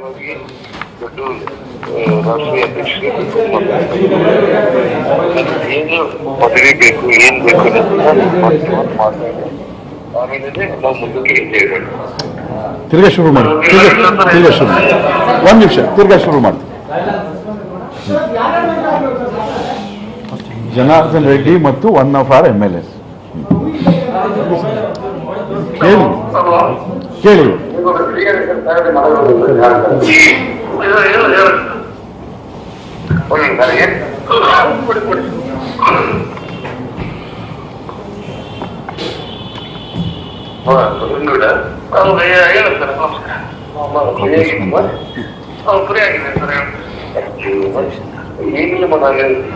ದೊಡ್ಡ ರಾಷ್ಟ್ರೀಯ ಅಧ್ಯಕ್ಷರಿಗೆ ಏನು ಪದವಿ ಬೇಕು ಏನ್ ಬೇಕು ಮಾತಾಡಿ ಆಮೇಲೆ ನಾವು ಮುಂದಕ್ಕೆ ಹೆಜ್ಜೆ ಇಡೋಣ. ತಿರ್ಗಾ ಶುರು ಮಾಡಿ ಒಂದು ನಿಮಿಷ ತಿರ್ಗಾ ಶುರು ಮಾಡ್ತೀವಿ. ಜನಾರ್ದನ್ ರೆಡ್ಡಿ ಮತ್ತು ಒನ್ ಆಫ್ ಆರ್ MLAs ಕೇಳಿ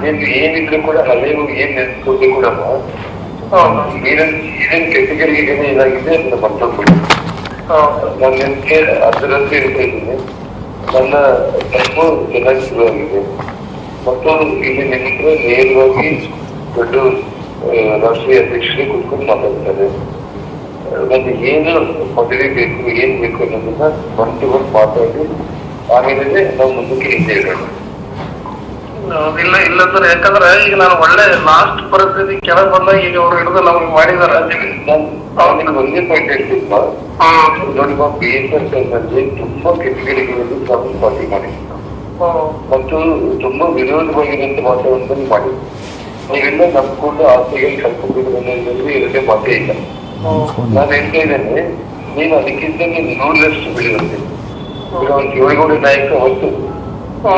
ಏನಿಲ್ಲ ಏನಿದ್ರು ಕೂಡ ಹಳೆಯವು ಏನ್ ನೆನ್ಸ್ಕೊಂಡ್ರು ಕೂಡ ಏನೇನ್ ಕೆಟಗರಿಗೆ ಏನಾಗಿದೆ ಅದನ್ನ ಮರ್ತೋಗ್ಬಿಡಿ. ನಾನು ನೆನ್ಗೆ ಅದರಂತೆ ಇರ್ತಾ ಇದ್ದೀನಿ. ನನ್ನ ಟೈಮು ಚೆನ್ನಾಗಿ ಶುರುವಾಗಿದೆ ಮತ್ತು ಇಲ್ಲಿ ನಿಂತರೆ ನೇರವಾಗಿ ದೊಡ್ಡ ರಾಷ್ಟ್ರೀಯ ಅಧ್ಯಕ್ಷರಿಗೆ ಕುತ್ಕೊಂಡು ಮಾತಾಡ್ತಾರೆ. ನನಗೆ ಏನು ಪದವಿ ಬೇಕು ಏನ್ ಬೇಕು ಅನ್ನೋದನ್ನ ಬಂದು ಮಾತಾಡಿ ಆಮೇಲೆ ನಾವು ಮುಂದಕ್ಕೆ ಹಿಂದೆ ಇಡೋಣ. ಇಲ್ಲ ಸರ್, ಯಾಕಂದ್ರೆ ಈಗ ನಾನು ಒಳ್ಳೆ ಲಾಸ್ಟ್ ಪರಿಸ್ಥಿತಿ ಕೆಳಗೆ ಬಂದಾಗ ಈಗ ಅವ್ರು ಹಿಡಿದು ನಮ್ಗೆ ಮಾಡಿದಾರೆ. ನಿಮ್ಗೆ ಒಂದೇ ಪಾಯಿಂಟ್ ಹೇಳ್ತಿದ್ಮ ನೋಡಿ, BSF ನಲ್ಲಿ ತುಂಬಾ ಕೆಟಗರಿಗಳಲ್ಲಿ ಕಾಂಗ್ರೆಸ್ ಪಾರ್ಟಿ ಮಾಡಿದ್ರು ಮತ್ತು ತುಂಬಾ ವಿರೋಧವಾಗಿರುವಂತ ವಾತಾವರಣದಲ್ಲಿ ಮಾಡಿದ್ರು. ನೀವೆಲ್ಲ ನಂಬ್ಕೊಂಡು ಆಸೆಗೆ ಕಲ್ಪಿಸಿದ್ರಲ್ಲಿ ಎರಡೇ ಮಾತೇ ಇಲ್ಲ. ನಾನು ಹೇಳ್ತಾ ಇದ್ದೇನೆ, ನೀನು ಅದಕ್ಕಿಂತ ನೀನು 100ರಷ್ಟು ಬೆಳೆಯುತ್ತೆ. ಈಗ ಒಂದು ಶಿವಗೌಡ ನಾಯಕ ಹೊತ್ತು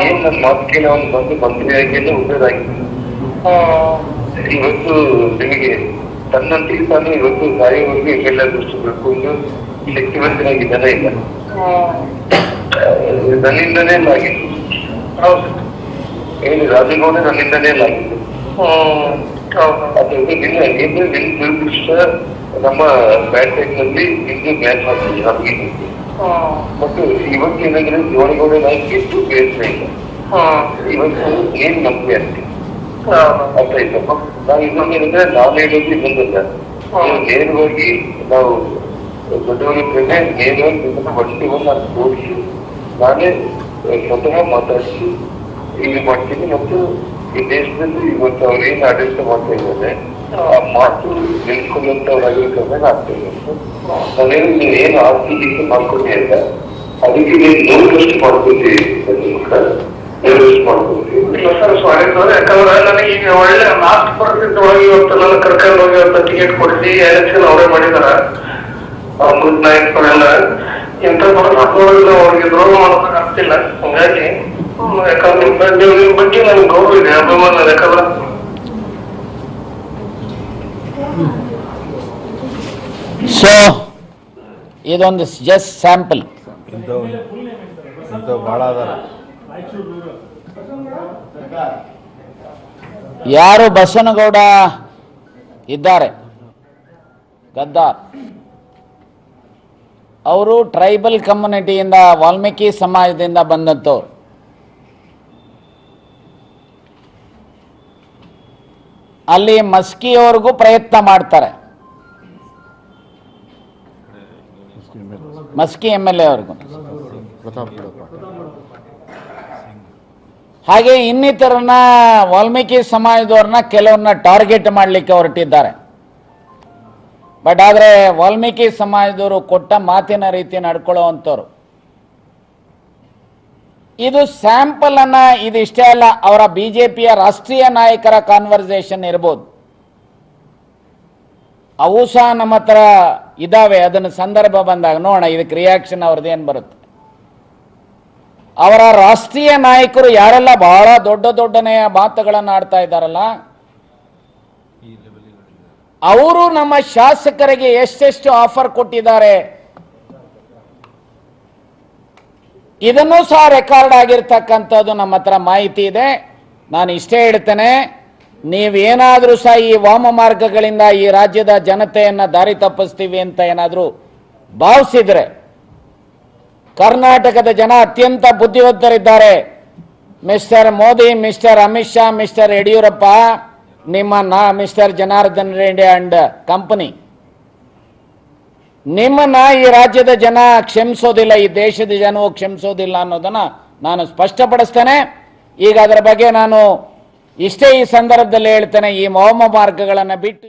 ಏನ್ ನನ್ನ ಮಾತು ಕೇಳಿ ಅವನು ಬಂದು ಮಂತ್ರಿಯಾಗಿಯೇ ಉಪಯೋಗಾಗಿದೆ. ಇವತ್ತು ನಿಮಗೆ ತನ್ನಂತಿಗೆ ತಾನು ಇವತ್ತು ಸಾಯೋವರೆಗೂ ಎಲ್ಲ ದೃಷ್ಟಿ ಬಿಡ್ಕೊಂಡು ಶಕ್ತಿವಂತನಾಗಿದ್ದಾನೆ ಇಲ್ಲ. ನನ್ನಿಂದನೇ ಆಗಿತ್ತು. ಏನು ರಾಜಗೌಡ ನನ್ನಿಂದನೇ ಆಗಿತ್ತು. ಅದ್ರ ನಿನ್ನ ದುರ್ದೃಷ್ಟ ನಮ್ಮ ಬ್ಯಾಟ್ ಸೈಡ್ ನಲ್ಲಿ ನಿಂದು ಮ್ಯಾಚ್ ಹಾಕ್ತೀವಿ ನಮಗೆ. ಮತ್ತು ಇವತ್ತು ಏನಾದ್ರೆ ಶಿವನಗೌಡ ನಾಯಕ ಎಷ್ಟು ಪ್ರಯತ್ನ ಇಲ್ಲ. ಇವತ್ತು ಏನ್ ನಂಬಿಕೆ ಆಗ್ತೀವಿ ಅರ್ಥ ಆಯ್ತಪ್ಪ. ನಾವು ಇನ್ನೊಂದೇನಂದ್ರೆ ನಾನು ಹೇಳೋದು ಇನ್ನೊಂದಲ್ಲ, ನೇರವಾಗಿ ನಾವು ದೊಡ್ಡವರಿದ್ರೆ ನೇರವಾಗಿ ಒಟ್ಟಿಗೆ ನಾನು ತೋರಿಸಿ ನಾನೇ ಸ್ವತಃ ಮಾತಾಡಿಸಿ ಇಲ್ಲಿ ಮಾಡ್ತೀನಿ. ಮತ್ತು ಈ ದೇಶದಲ್ಲಿ ಇವತ್ತು ಅವ್ರು ಏನ್ ಆಡಳಿತ ಮಾಡ್ತಾ ಇದ್ದಾರೆ ಆ ಮಾತು ನಿಲ್ಸ್ಕೊಂಡಂತವ್ರಾಗಿರ್ತಾರೆ ಆಗ್ತಾ ಇದೆ. ನಾವೇನು ಏನು ಆಸ್ತಿ ಗೀಸ್ತಿ ಮಾಡ್ಕೊಂಡೇ ಇಲ್ಲ, ಅದಕ್ಕೆ ನೀನು 100ರಷ್ಟು ಮಾಡ್ಕೊತೀವಿ, 100ರಷ್ಟು ಮಾಡ್ಕೊತೀವಿ. ಇಲ್ಲ ಸರ್, ಸಾರಿ ಸರ್, ಯಾಕಂದ್ರೆ ನನಗೆ ಈಗ ಒಳ್ಳೆ ಲಾಸ್ಟ್ ಪರಿಸ್ಥಿತಿ ಒಳಗೆ ಇವತ್ತು ನನ್ನ ಕರ್ಕೊಂಡು ಹೋಗಿ ಇವತ್ತು ಟಿಕೆಟ್ ಕೊಡಿಸಿ ಎಲೆಕ್ಷನ್ ಅವರೇ ಮಾಡಿದಾರ. ಅಮೃತ್ ನಾಯಕರೆಲ್ಲ ಇಂಥ ಪರಿಸ್ಥಿತಿ ಅವ್ರಿಗೆ ದ್ರೋಹ ಮಾಡೋದಕ್ಕೆ ಆಗ್ತಿಲ್ಲ. ಹಂಗಾಗಿ ಯಾಕಂದ್ರೆ ನಿಮ್ಮ ಬಗ್ಗೆ ನನಗೆ ಗೌರವ ಇದೆ, ಅಭಿಮಾನ. ಯಾಕಂದ್ರೆ ಸೊ ಇದೊಂದು ಜಸ್ಟ್ ಸ್ಯಾಂಪಲ್. ಭಾಳ ಅದಾರ. ಯಾರು ಬಸನಗೌಡ ಇದ್ದಾರೆ ಗದ್ದಾರ್, ಅವರು ಟ್ರೈಬಲ್ ಕಮ್ಯುನಿಟಿಯಿಂದ ವಾಲ್ಮೀಕಿ ಸಮಾಜದಿಂದ ಬಂದಂಥವ್ರು. ಅಲ್ಲಿ ಮಸ್ಕಿಯವರೆಗೂ ಪ್ರಯತ್ನ ಮಾಡ್ತಾರೆ, ಮಸ್ಕಿ MLA ಅವ್ರಿಗೂ. ಹಾಗೆ ಇನ್ನಿತರನ್ನ ವಾಲ್ಮೀಕಿ ಸಮಾಜದವ್ರನ್ನ ಕೆಲವ್ರನ್ನ ಟಾರ್ಗೆಟ್ ಮಾಡಲಿಕ್ಕೆ ಹೊರಟಿದ್ದಾರೆ. ಬಟ್ ಆದರೆ ವಾಲ್ಮೀಕಿ ಸಮಾಜದವರು ಕೊಟ್ಟ ಮಾತಿನ ರೀತಿ ನಡ್ಕೊಳ್ಳುವಂಥವ್ರು. ಇದು ಸ್ಯಾಂಪಲ್ ಅನ್ನ, ಇದಿಷ್ಟೇ ಅಲ್ಲ, ಅವರ BJPಯ ರಾಷ್ಟ್ರೀಯ ನಾಯಕರ ಕಾನ್ವರ್ಸೇಷನ್ ಇರ್ಬೋದು, ಅವು ಸಹ ನಮ್ಮ ಹತ್ರ ಇದಾವೆ. ಅದನ್ನು ಸಂದರ್ಭ ಬಂದಾಗ ನೋಡೋಣ ಇದಕ್ಕೆ ರಿಯಾಕ್ಷನ್ ಅವ್ರದ್ದೇನು ಬರುತ್ತೆ. ಅವರ ರಾಷ್ಟ್ರೀಯ ನಾಯಕರು ಯಾರೆಲ್ಲ ಬಹಳ ದೊಡ್ಡನೆಯ ಮಾತುಗಳನ್ನು ಆಡ್ತಾ ಇದ್ದಾರಲ್ಲ, ಅವರು ನಮ್ಮ ಶಾಸಕರಿಗೆ ಎಷ್ಟೆಷ್ಟು ಆಫರ್ ಕೊಟ್ಟಿದ್ದಾರೆ ಇದನ್ನು ಸಹ ರೆಕಾರ್ಡ್ ಆಗಿರ್ತಕ್ಕಂಥದ್ದು ನಮ್ಮ ಹತ್ರ ಮಾಹಿತಿ ಇದೆ. ನಾನು ಇಷ್ಟೇ ಹೇಳ್ತೇನೆ, ನೀವೇನಾದರೂ ಸಹ ಈ ವಾಮ ಮಾರ್ಗಗಳಿಂದ ಈ ರಾಜ್ಯದ ಜನತೆಯನ್ನು ದಾರಿ ತಪ್ಪಿಸ್ತೀವಿ ಅಂತ ಏನಾದರೂ ಭಾವಿಸಿದ್ರೆ, ಕರ್ನಾಟಕದ ಜನ ಅತ್ಯಂತ ಬುದ್ಧಿವಂತರಿದ್ದಾರೆ. Mister Modi, mister Amit Shah, mister Yeddyurappa, mister Janardhan Reddy and company, ನಿಮ್ಮನ್ನ ಈ ರಾಜ್ಯದ ಜನ ಕ್ಷಮಿಸೋದಿಲ್ಲ, ಈ ದೇಶದ ಜನವು ಕ್ಷಮಿಸೋದಿಲ್ಲ ಅನ್ನೋದನ್ನ ನಾನು ಸ್ಪಷ್ಟಪಡಿಸ್ತೇನೆ. ಈಗ ಅದರ ಬಗ್ಗೆ ನಾನು ಇಷ್ಟೇ ಈ ಸಂದರ್ಭದಲ್ಲಿ ಹೇಳ್ತೇನೆ, ಈ ವಾಮ ಮಾರ್ಗಗಳನ್ನು ಬಿಟ್ಟು